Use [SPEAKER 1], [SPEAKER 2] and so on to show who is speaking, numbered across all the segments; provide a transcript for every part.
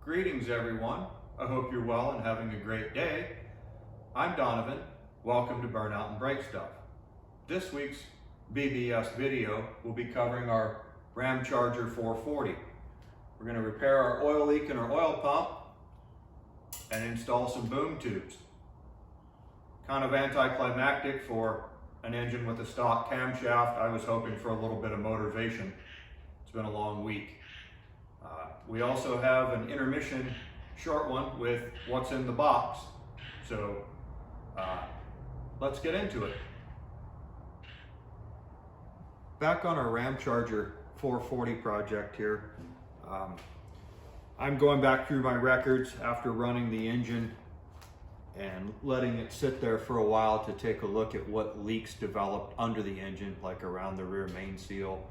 [SPEAKER 1] Greetings everyone. I hope you're well and having a great day. I'm Donovan. Welcome to Burnout and Brake Stuff. This week's BBS video will be covering our Ramcharger 440. We're going to repair our oil leak in our oil pump and install some boom tubes. Kind of anticlimactic for an engine with a stock camshaft. I was hoping for a little bit of motivation. It's been a long week. We also have an intermission short one with what's in the box. So let's get into it. Back on our Ramcharger 440 project here. I'm going back through my records after running the engine and letting it sit there for a while to take a look at what leaks developed under the engine, like around the rear main seal,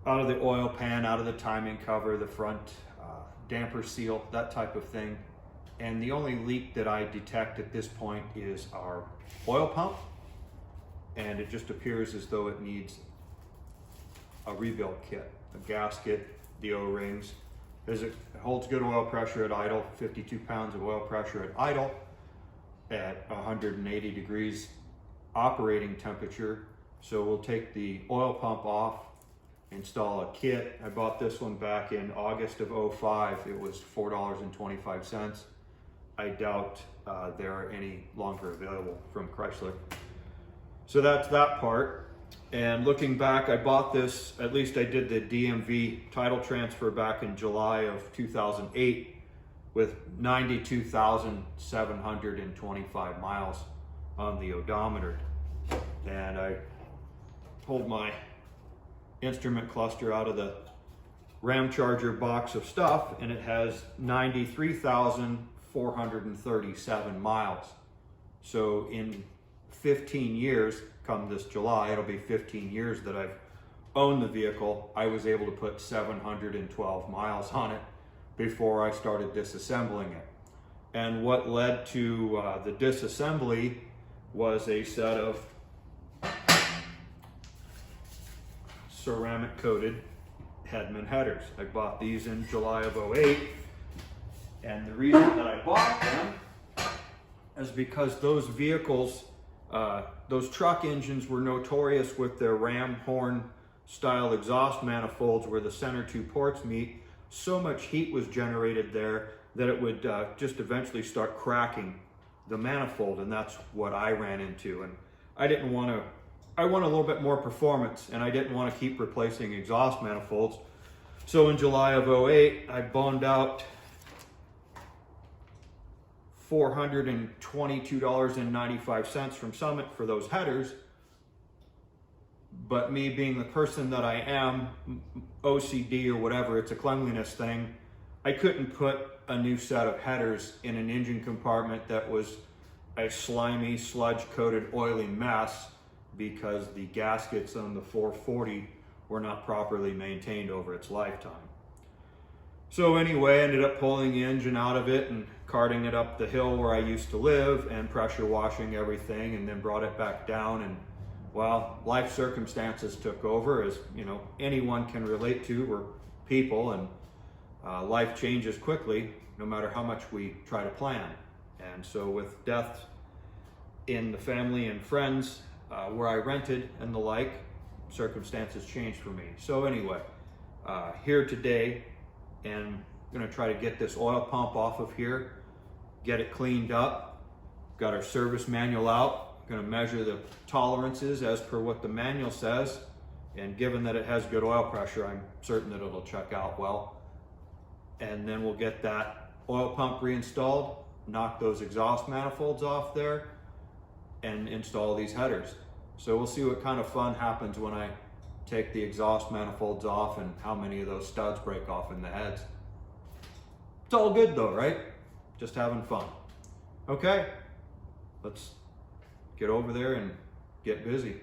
[SPEAKER 1] out of the oil pan, out of the timing cover, the front damper seal, that type of thing. And the only leak that I detect at this point is our oil pump, and it just appears as though it needs a rebuild kit, a gasket, the O-rings. It holds good oil pressure at idle, 52 pounds of oil pressure at idle at 180 degrees operating temperature. So we'll take the oil pump off, install a kit. I bought this one back in August of 05. It was $4.25. I doubt there are any longer available from Chrysler. So that's that part. And looking back, I bought this, at least I did the DMV title transfer back in July of 2008 with 92,725 miles on the odometer. And I pulled my instrument cluster out of the Ramcharger box of stuff, and it has 93,437 miles. So in 15 years, come this July, it'll be 15 years that I've owned the vehicle. I was able to put 712 miles on it before I started disassembling it. And what led to the disassembly was a set of ceramic coated Headman headers. I bought these in July of 08, and the reason that I bought them is because those vehicles, those truck engines were notorious with their ram horn style exhaust manifolds where the center two ports meet. So much heat was generated there that it would just eventually start cracking the manifold, and that's what I ran into. And I didn't want to, I want a little bit more performance, and I didn't want to keep replacing exhaust manifolds. So in July of 08, I boned out $422.95 from Summit for those headers. But me being the person that I am, OCD or whatever, it's a cleanliness thing, I couldn't put a new set of headers in an engine compartment that was a slimy, sludge-coated, oily mess, because the gaskets on the 440 were not properly maintained over its lifetime. So anyway, I ended up pulling the engine out of it and carting it up the hill where I used to live and pressure washing everything, and then brought it back down. And well, life circumstances took over, as anyone can relate to. We're people, and life changes quickly no matter how much we try to plan. And so with death in the family and friends where I rented and the like, circumstances changed for me. So anyway, here today, and I'm gonna try to get this oil pump off of here, get it cleaned up. Got our service manual out. Gonna measure the tolerances as per what the manual says, and given that it has good oil pressure, I'm certain that it'll check out well. And then we'll get that oil pump reinstalled, knock those exhaust manifolds off there, and install these headers. So we'll see what kind of fun happens when I take the exhaust manifolds off and how many of those studs break off in the heads. It's all good though, right? Just having fun. Okay, let's get over there and get busy.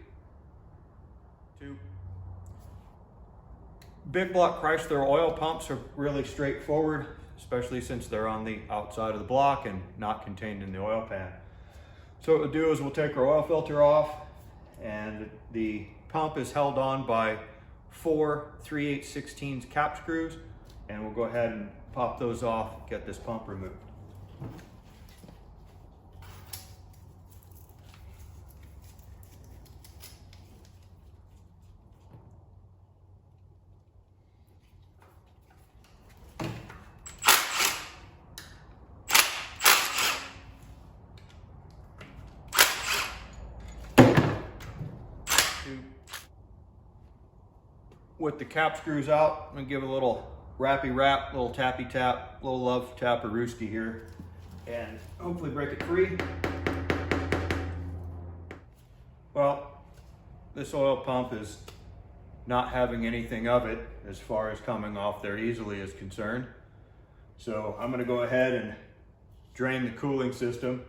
[SPEAKER 1] Big block Chrysler oil pumps are really straightforward, especially since they're on the outside of the block and not contained in the oil pan. So what we'll do is we'll take our oil filter off, and the pump is held on by 4 3/8/16 cap screws. and we'll go ahead and pop those off, get this pump removed. With the cap screws out, I'm gonna give it a little rappy rap, little tappy tap, little love tap-a-rooski here, and hopefully break it free. Well, this oil pump is not having anything of it as far as coming off there easily is concerned. So I'm gonna go ahead and drain the cooling system,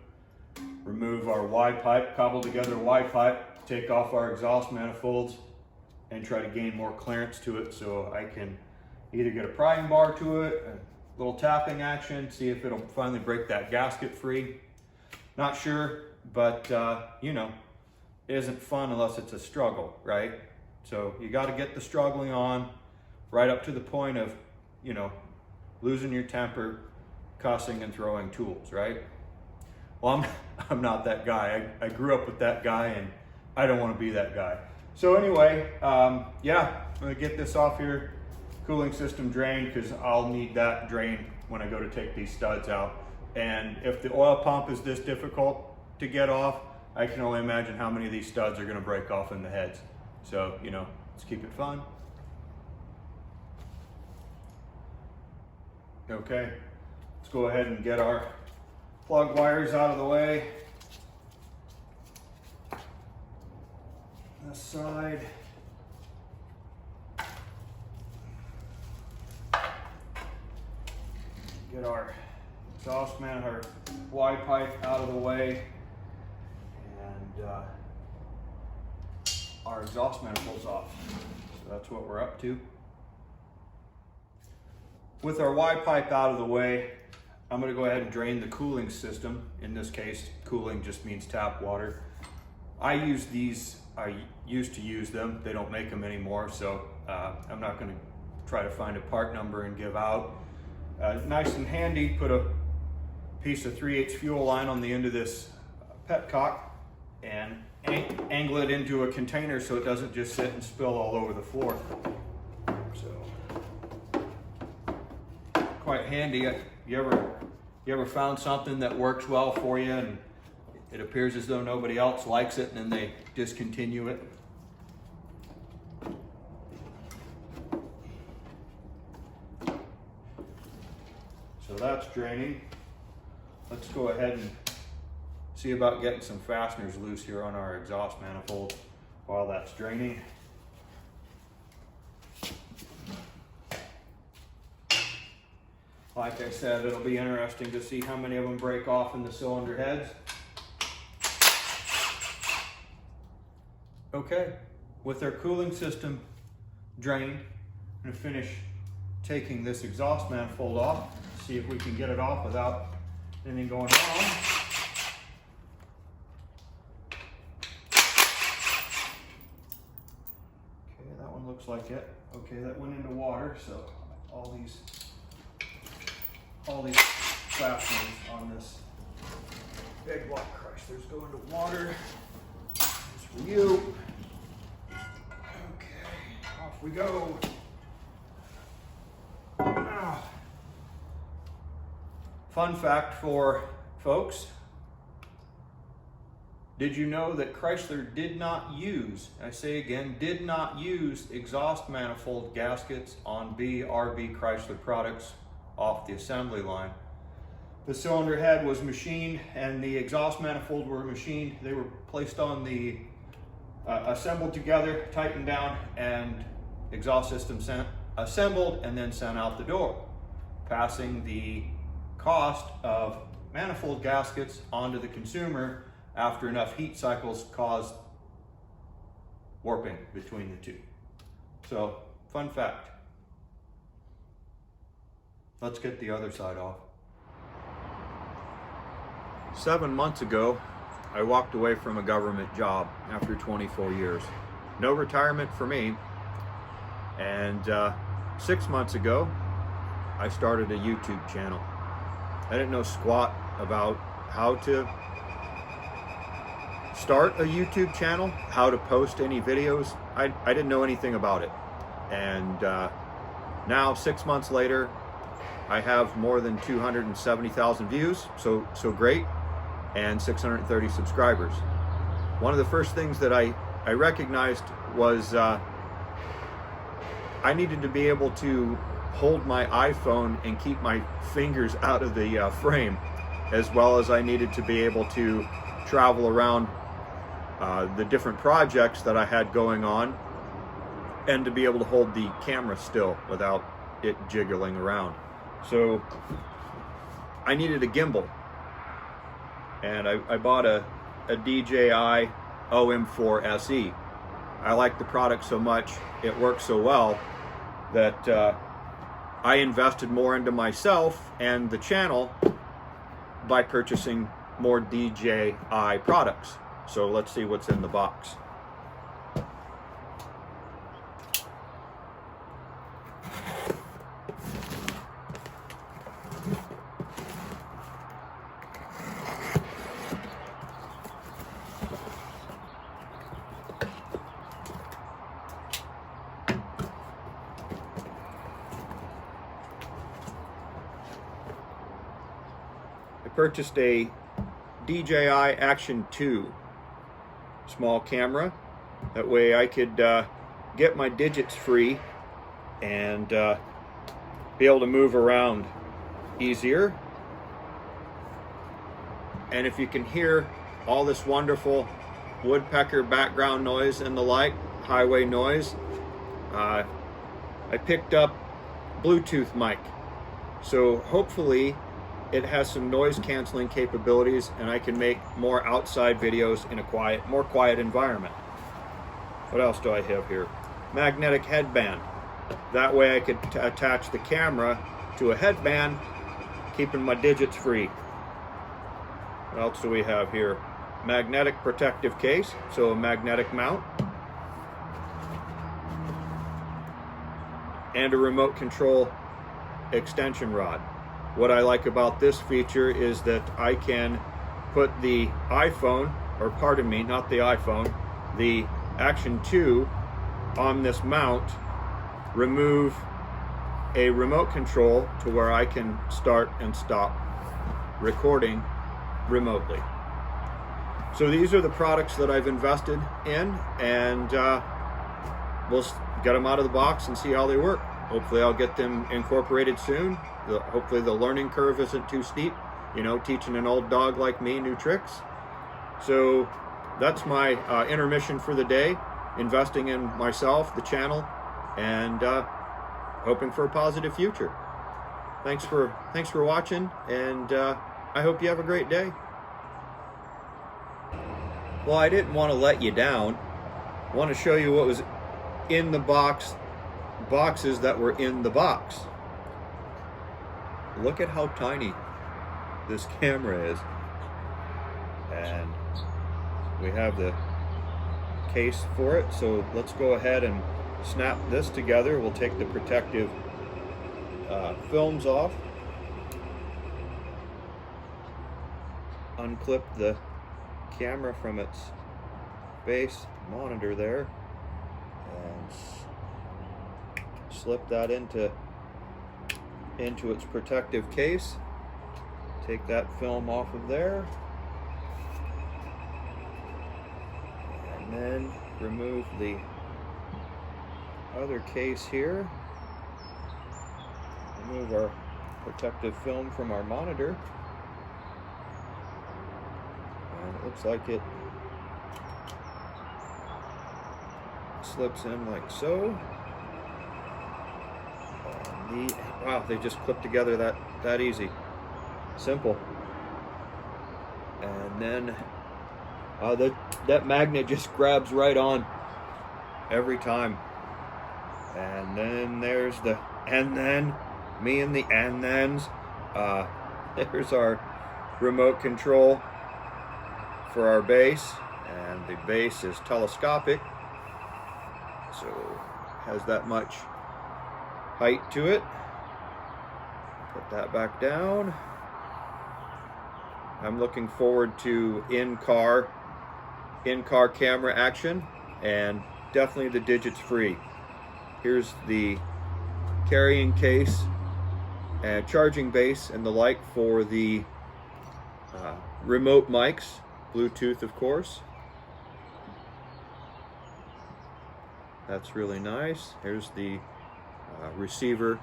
[SPEAKER 1] remove our Y pipe, cobble together Y pipe, take off our exhaust manifolds, and try to gain more clearance to it so I can either get a prying bar to it, a little tapping action, see if it'll finally break that gasket free. Not sure, but you know, it isn't fun unless it's a struggle, right? So you got to get the struggling on right up to the point of, you know, losing your temper, cussing and throwing tools, right? Well, I'm not that guy. I grew up with that guy and I don't want to be that guy. So anyway, yeah, I'm gonna get this off here, cooling system drained, because I'll need that drain when I go to take these studs out. And if the oil pump is this difficult to get off, I can only imagine how many of these studs are gonna break off in the heads. So, you know, let's keep it fun. Okay, let's go ahead and get our plug wires out of the way. This side. Get our exhaust man, our Y pipe out of the way, and our exhaust manifolds off. So that's what we're up to. With our Y pipe out of the way, I'm going to go ahead and drain the cooling system. In this case, cooling just means tap water. I use these. I used to use them. They don't make them anymore, so I'm not going to try to find a part number and give out. Nice and handy, put a piece of 3/8 fuel line on the end of this petcock and angle it into a container so it doesn't just sit and spill all over the floor. So, quite handy. You ever found something that works well for you and it appears as though nobody else likes it and then they discontinue it? So that's draining. Let's go ahead and see about getting some fasteners loose here on our exhaust manifold while that's draining. Like I said, it'll be interesting to see how many of them break off in the cylinder heads. Okay, with our cooling system drained, I'm gonna finish taking this exhaust manifold off, see if we can get it off without anything going wrong. Okay, that one looks like it. Okay, that went into water, so all these fasteners on this big block Chrysler's go into water. This for you. Okay, off we go. Fun fact for folks, did you know that Chrysler did not use, I say again, did not use exhaust manifold gaskets on RB Chrysler products off the assembly line? The cylinder head was machined and the exhaust manifold were machined. They were placed on the, assembled together, tightened down, and exhaust system assembled and then sent out the door, passing the cost of manifold gaskets onto the consumer after enough heat cycles caused warping between the two. So, fun fact. Let's get the other side off. 7 months ago, I walked away from a government job after 24 years. No retirement for me. And 6 months ago, I started a YouTube channel. I didn't know squat about how to start a YouTube channel, how to post any videos. I didn't know anything about it. And now 6 months later, I have more than 270,000 views, so great, and 630 subscribers. One of the first things that I recognized was I needed to be able to hold my iPhone and keep my fingers out of the frame, as well as I needed to be able to travel around the different projects that I had going on, and to be able to hold the camera still without it jiggling around. So I needed a gimbal, and I bought a DJI OM4 SE. I like the product so much, it works so well, that I invested more into myself and the channel by purchasing more DJI products. So let's see what's in the box. I purchased a DJI Action 2 small camera. That way I could get my digits free and be able to move around easier. And if you can hear all this wonderful woodpecker background noise and the like, highway noise, I picked up Bluetooth mic. So hopefully it has some noise canceling capabilities, and I can make more outside videos in a more quiet environment. What else do I have here? Magnetic headband. That way I could attach the camera to a headband, keeping my digits free. What else do we have here? Magnetic protective case, so a magnetic mount. And a remote control extension rod. What I like about this feature is that I can put the iPhone, or pardon me, not the iPhone, the Action 2 on this mount, remove a remote control to where I can start and stop recording remotely. So these are the products that I've invested in, and we'll get them out of the box and see how they work. Hopefully I'll get them incorporated soon. Hopefully the learning curve isn't too steep, you know, teaching an old dog like me new tricks. So that's my intermission for the day, investing in myself, the channel, and hoping for a positive future. Thanks for watching, and I hope you have a great day. Well, I didn't want to let you down. I want to show you what was in the boxes that were in the box. Look at how tiny this camera is. And we have the case for it, so let's go ahead and snap this together. We'll take the protective films off, unclip the camera from its base monitor there, and slip that into its protective case. Take that film off of there, and then remove the other case here. Remove our protective film from our monitor, and it looks like it slips in like so. Wow, they just clip together that easy. Simple. And then that magnet just grabs right on every time. And then there's the and then, me and the and thens. There's our remote control for our base, and the base is telescopic, so has that much height to it. Put that back down. I'm looking forward to in-car camera action, and definitely the digits free. Here's the carrying case and charging base and the like for the remote mics, Bluetooth of course. That's really nice. Here's the receiver.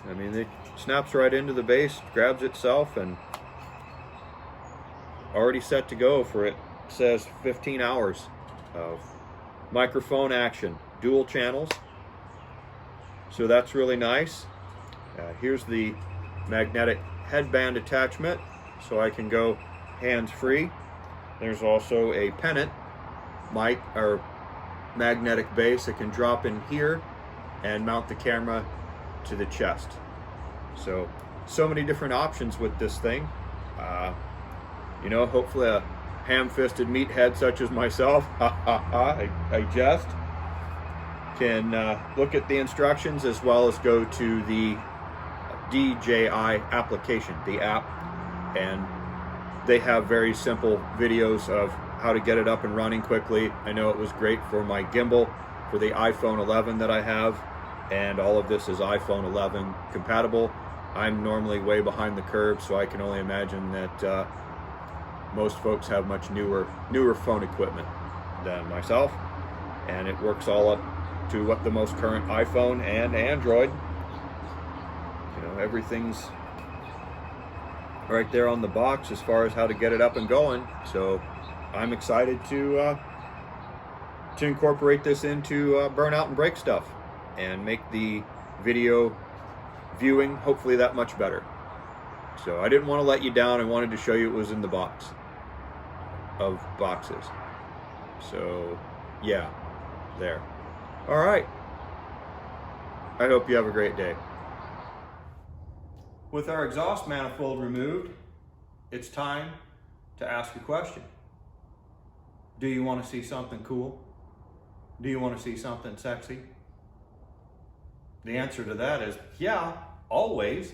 [SPEAKER 1] I mean, it snaps right into the base, grabs itself, and already set to go for it says 15 hours of microphone action, dual channels. So that's really nice. Here's the magnetic headband attachment, so I can go hands-free. There's also a pennant mic or magnetic base that can drop in here and mount the camera to the chest. So many different options with this thing. You know, hopefully a ham-fisted meathead such as myself, I jest, can look at the instructions as well as go to the DJI application, the app, and they have very simple videos of how to get it up and running quickly. I know it was great for my gimbal for the iPhone 11 that I have, and all of this is iPhone 11 compatible. I'm normally way behind the curve, so I can only imagine that most folks have much newer phone equipment than myself, and it works all up to what the most current iPhone and Android. You know, everything's right there on the box as far as how to get it up and going. So I'm excited to incorporate this into burnout and brake stuff and make the video viewing hopefully that much better. So I didn't want to let you down. I wanted to show you it was in the box of boxes. So yeah, there. All right. I hope you have a great day. With our exhaust manifold removed, it's time to ask a question. Do you want to see something cool? Do you want to see something sexy? The answer to that is yeah, always.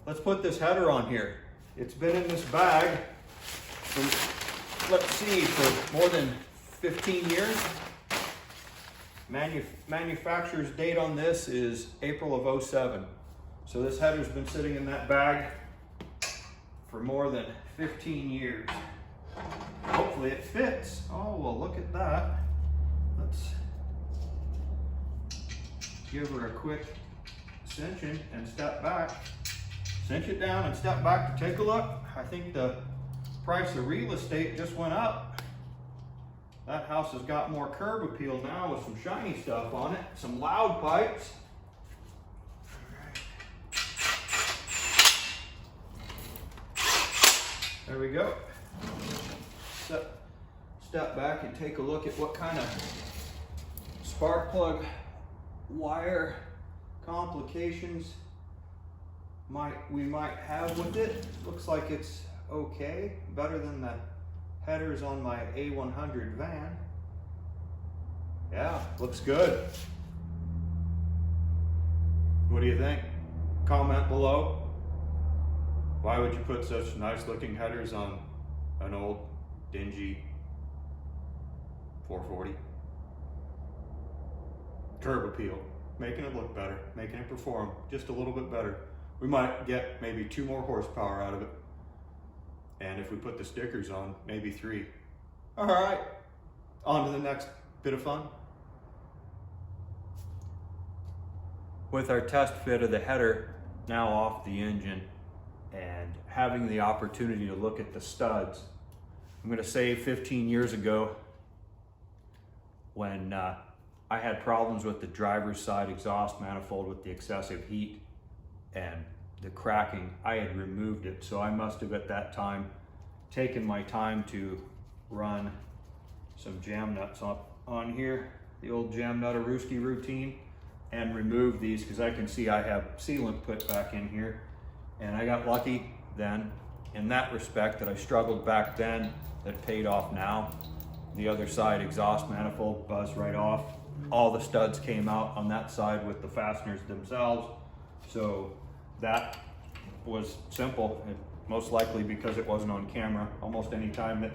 [SPEAKER 1] Let's put this header on here. It's been in this bag for, let's see, for more than 15 years. Manufacturer's date on this is April of 07. So this header's been sitting in that bag for more than 15 years. Hopefully it fits. Oh, well, look at that. Let's give her a quick cinching and step back. Cinch it down and step back to take a look. I think the price of real estate just went up. That house has got more curb appeal now with some shiny stuff on it, some loud pipes. There we go. Step back and take a look at what kind of spark plug wire complications we might have with it. Looks like it's okay, better than the headers on my A100 van. Yeah, looks good. What do you think? Comment below. Why would you put such nice looking headers on an old dingy 440? Curb appeal, making it look better, making it perform just a little bit better. We might get maybe 2 more horsepower out of it. And if we put the stickers on, maybe 3. All right, on to the next bit of fun. With our test fit of the header now off the engine and having the opportunity to look at the studs, I'm gonna say 15 years ago when I had problems with the driver's side exhaust manifold with the excessive heat and the cracking, I had removed it. So I must have at that time taken my time to run some jam nuts on here, the old jam nut-a-rooski routine, and remove these because I can see I have sealant put back in here. And I got lucky then in that respect that I struggled back then that paid off now. the other side exhaust manifold buzzed right off. All the studs came out on that side with the fasteners themselves. So that was simple, and most likely because it wasn't on camera. Almost any time that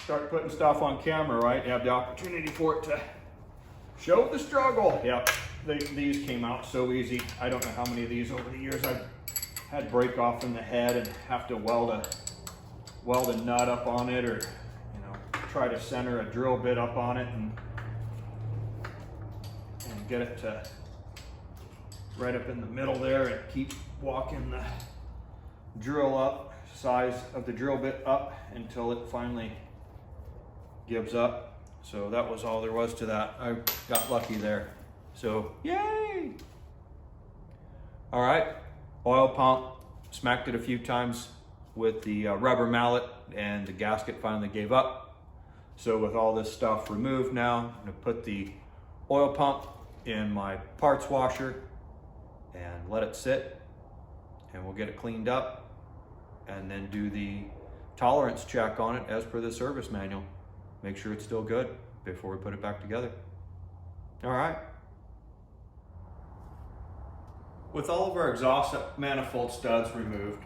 [SPEAKER 1] start putting stuff on camera, right, you have the opportunity for it to show the struggle. Yep, these came out so easy. I don't know how many of these over the years I've had break off in the head and have to weld a nut up on it, or try to center a drill bit up on it and get it to right up in the middle there, and keep walking the drill up, size of the drill bit up, until it finally gives up. So that was all there was to that. I got lucky there. So yay! All right, oil pump, smacked it a few times with the rubber mallet, and the gasket finally gave up. So with all this stuff removed now, I'm gonna put the oil pump in my parts washer and let it sit, and we'll get it cleaned up, and then do the tolerance check on it as per the service manual. Make sure it's still good before we put it back together. All right. With all of our exhaust manifold studs removed,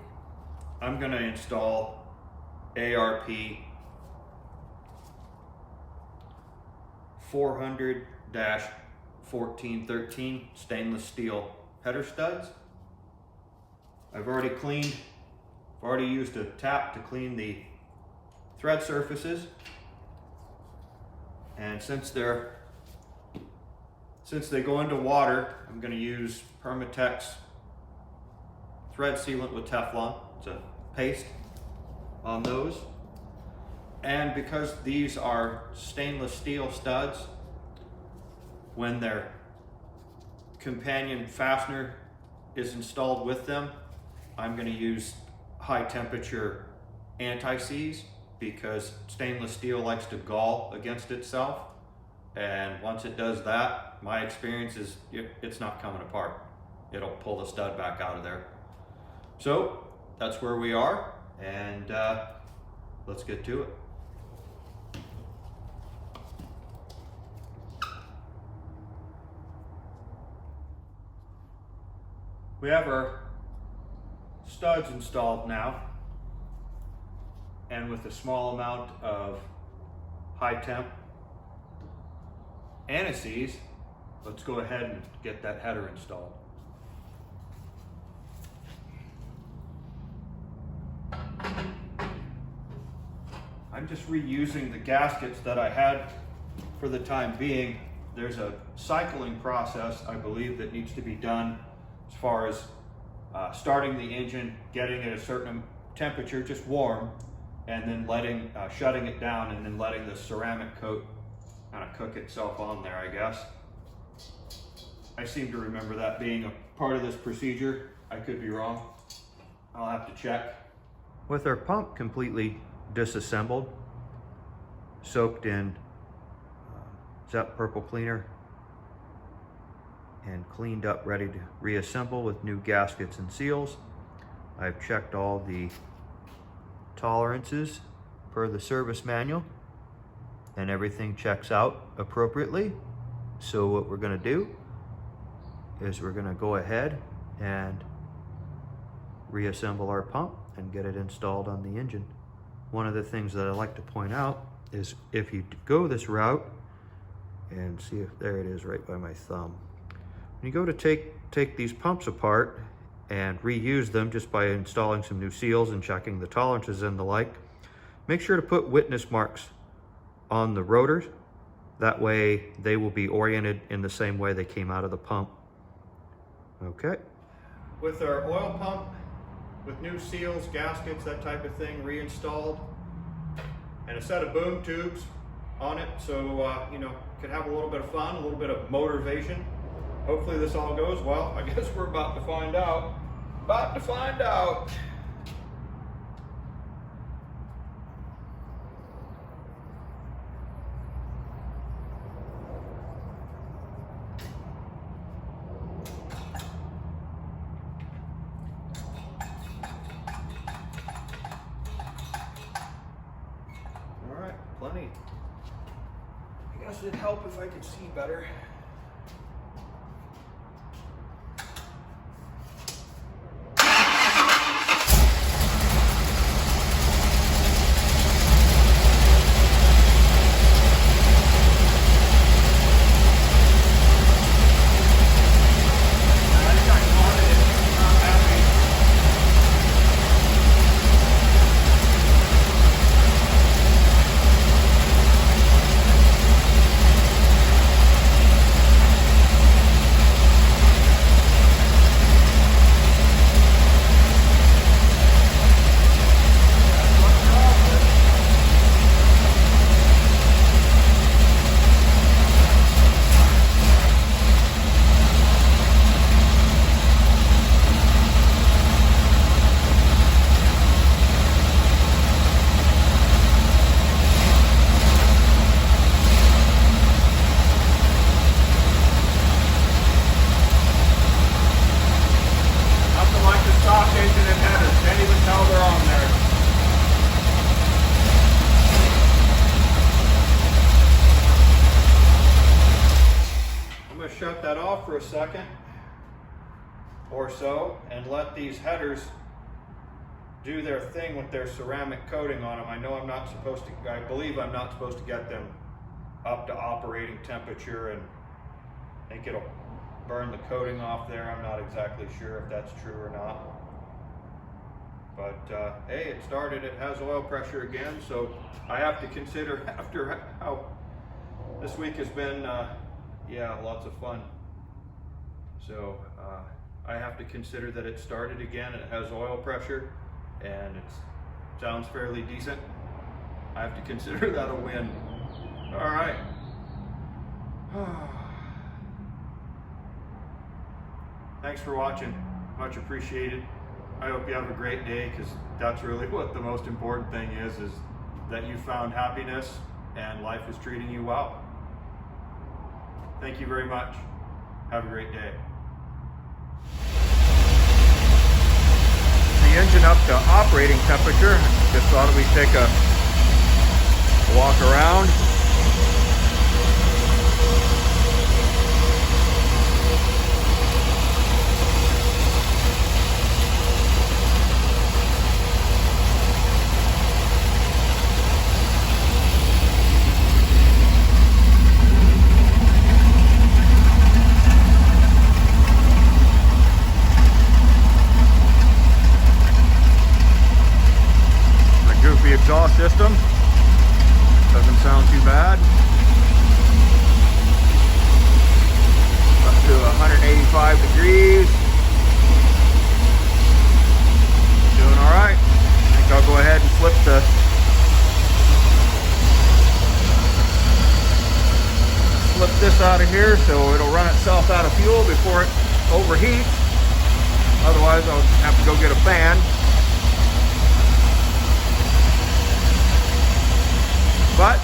[SPEAKER 1] I'm gonna install ARP 400-1413 stainless steel header studs. I've already used a tap to clean the thread surfaces. And since they go into water, I'm going to use Permatex thread sealant with Teflon. It's a paste on those. And because these are stainless steel studs, when their companion fastener is installed with them, I'm going to use high temperature anti-seize, because stainless steel likes to gall against itself, and once it does that, my experience is it's not coming apart. It'll pull the stud back out of there. So that's where we are, and let's get to it. We have our studs installed now, and with a small amount of high temp anti-seize, let's go ahead and get that header installed. I'm just reusing the gaskets that I had for the time being. There's a cycling process, I believe, that needs to be done as far as starting the engine, getting it a certain temperature, just warm, and then shutting it down, and then letting the ceramic coat kind of cook itself on there, I guess. I seem to remember that being a part of this procedure. I could be wrong. I'll have to check. With our pump completely disassembled, soaked in Zep purple cleaner, and cleaned up, ready to reassemble with new gaskets and seals, I've checked all the tolerances per the service manual, and everything checks out appropriately. So what we're going to do is we're going to go ahead and reassemble our pump and get it installed on the engine. One of the things that I like to point out is, if you go this route, and see if there it is right by my thumb, when you go to take these pumps apart and reuse them just by installing some new seals and checking the tolerances and the like, make sure to put witness marks on the rotors. That way they will be oriented in the same way they came out of the pump. Okay. With our oil pump, with new seals, gaskets, that type of thing reinstalled, and a set of boom tubes on it, so could have a little bit of fun, a little bit of motivation. Hopefully this all goes well. I guess we're about to find out. About to find out. All right, plenty. I guess it'd help if I could see better. Shut that off for a second or so and let these headers do their thing with their ceramic coating on them. I know I'm not supposed to, I believe I'm not supposed to get them up to operating temperature, and I think it'll burn the coating off there. I'm not exactly sure if that's true or not. But hey, it started, it has oil pressure again, so I have to consider, after how this week has been, yeah, lots of fun. So I have to consider that it started again, it has oil pressure, and it sounds fairly decent. I have to consider that a win. All right. Thanks for watching, much appreciated. I hope you have a great day, because that's really what the most important thing is that you found happiness and life is treating you well. Thank you very much. Have a great day. The engine up to operating temperature. Just thought we'd take a walk around. Exhaust system doesn't sound too bad. Up to 185 degrees. Doing all right. I think I'll go ahead and flip this out of here so it'll run itself out of fuel before it overheats. Otherwise I'll have to go get a fan. But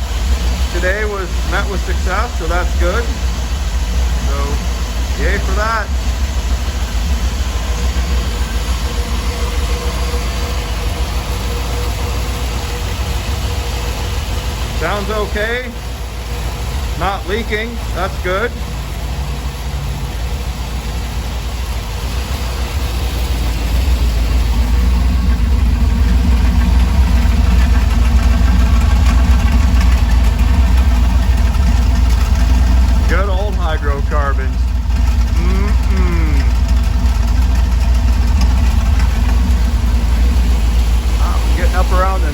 [SPEAKER 1] today was met with success, so that's good. So, yay for that. Sounds okay. Not leaking, that's good. Good old hydrocarbons. I'm getting up around the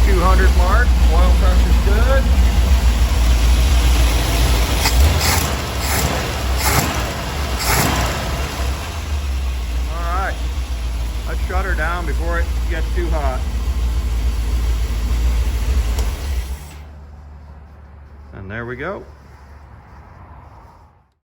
[SPEAKER 1] 200 mark. Oil pressure's good. All right. Let's shut her down before it gets too hot. And there we go.